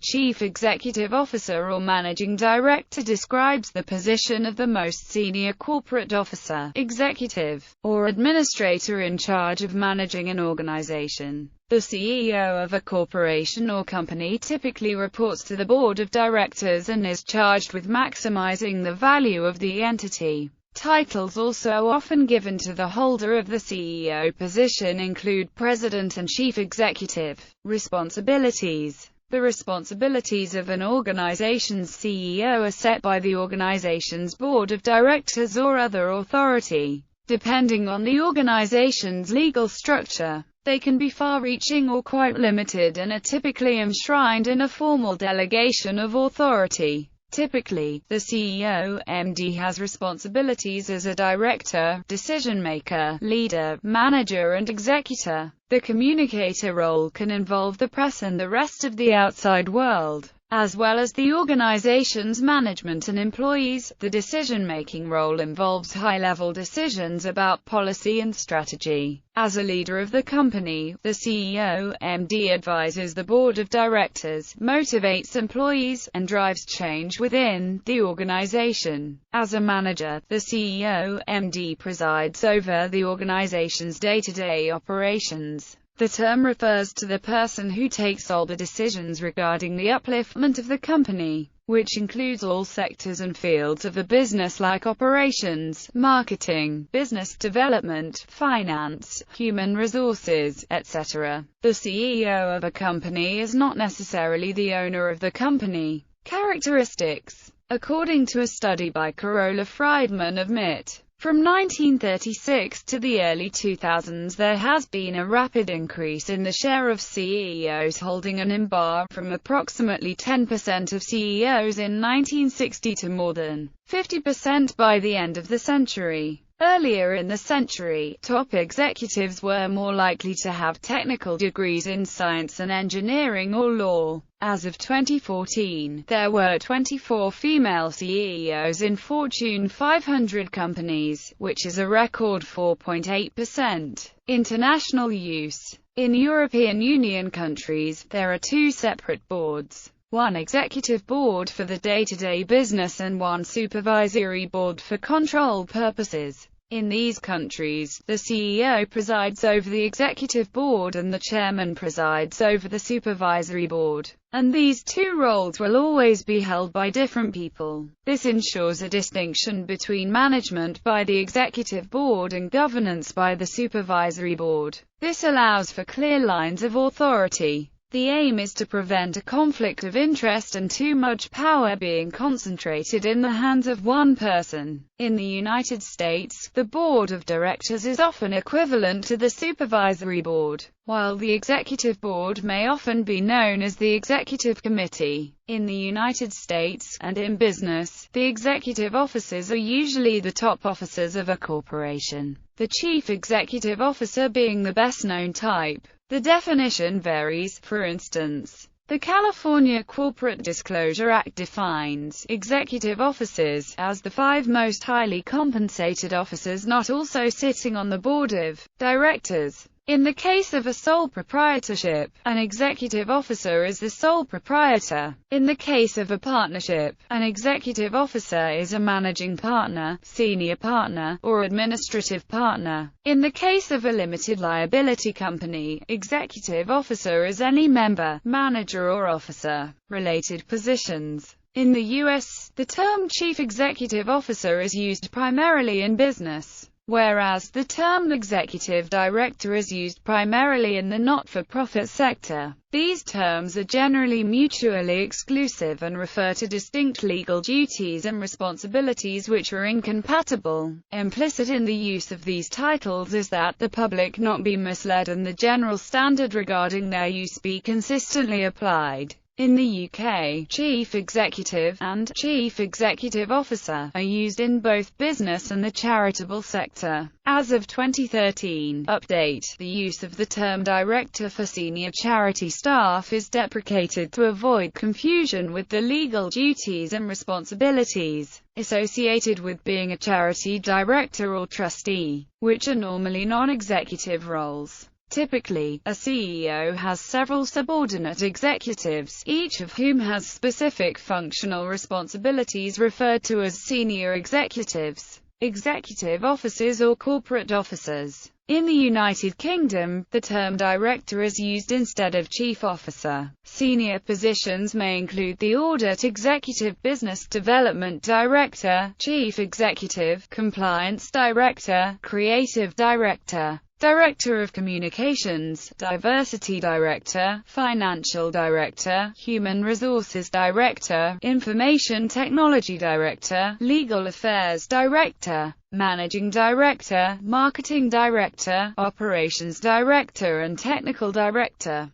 chief executive officer or managing director describes the position of the most senior corporate officer, executive, or administrator in charge of managing an organization. The CEO of a corporation or company typically reports to the board of directors and is charged with maximizing the value of the entity. Titles also often given to the holder of the CEO position include President and Chief Executive. Responsibilities. The responsibilities of an organization's CEO are set by the organization's board of directors or other authority. Depending on the organization's legal structure, they can be far-reaching or quite limited and are typically enshrined in a formal delegation of authority. Typically, the CEO, MD has responsibilities as a director, decision-maker, leader, manager and executor. The communicator role can involve the press and the rest of the outside world, as well as the organization's management and employees. The decision-making role involves high-level decisions about policy and strategy. As a leader of the company, the CEO, MD advises the board of directors, motivates employees, and drives change within the organization. As a manager, the CEO, MD presides over the organization's day-to-day operations. The term refers to the person who takes all the decisions regarding the upliftment of the company, which includes all sectors and fields of the business like operations, marketing, business development, finance, human resources, etc. The CEO of a company is not necessarily the owner of the company. Characteristics. According to a study by Carola Friedman of MIT, from 1936 to the early 2000s there has been a rapid increase in the share of CEOs holding an IMBA, from approximately 10% of CEOs in 1960 to more than 50% by the end of the century. Earlier in the century, top executives were more likely to have technical degrees in science and engineering or law. As of 2014, there were 24 female CEOs in Fortune 500 companies, which is a record 4.8%. International use. In European Union countries, there are two separate boards. One executive board for the day-to-day business and one supervisory board for control purposes. In these countries, the CEO presides over the executive board and the chairman presides over the supervisory board, and these two roles will always be held by different people. This ensures a distinction between management by the executive board and governance by the supervisory board. This allows for clear lines of authority. The aim is to prevent a conflict of interest and too much power being concentrated in the hands of one person. In the United States, the board of directors is often equivalent to the supervisory board, while the executive board may often be known as the executive committee. In the United States, and in business, the executive officers are usually the top officers of a corporation, the chief executive officer being the best-known type. The definition varies. For instance, the California Corporate Disclosure Act defines executive officers as the 5 most highly compensated officers not also sitting on the board of directors. In the case of a sole proprietorship, an executive officer is the sole proprietor. In the case of a partnership, an executive officer is a managing partner, senior partner, or administrative partner. In the case of a limited liability company, executive officer is any member, manager or officer. Related positions. In the U.S., the term chief executive officer is used primarily in business, whereas the term executive director is used primarily in the not-for-profit sector. These terms are generally mutually exclusive and refer to distinct legal duties and responsibilities which are incompatible. Implicit in the use of these titles is that the public not be misled and the general standard regarding their use be consistently applied. In the UK, Chief Executive and Chief Executive Officer are used in both business and the charitable sector. As of 2013 update, the use of the term Director for senior charity staff is deprecated to avoid confusion with the legal duties and responsibilities associated with being a charity director or trustee, which are normally non-executive roles. Typically, a CEO has several subordinate executives, each of whom has specific functional responsibilities referred to as senior executives, executive officers or corporate officers. In the United Kingdom, the term director is used instead of chief officer. Senior positions may include the audit executive, business development director, chief executive, compliance director, creative director, director of communications, diversity director, financial director, human resources director, information technology director, legal affairs director, managing director, marketing director, operations director and technical director.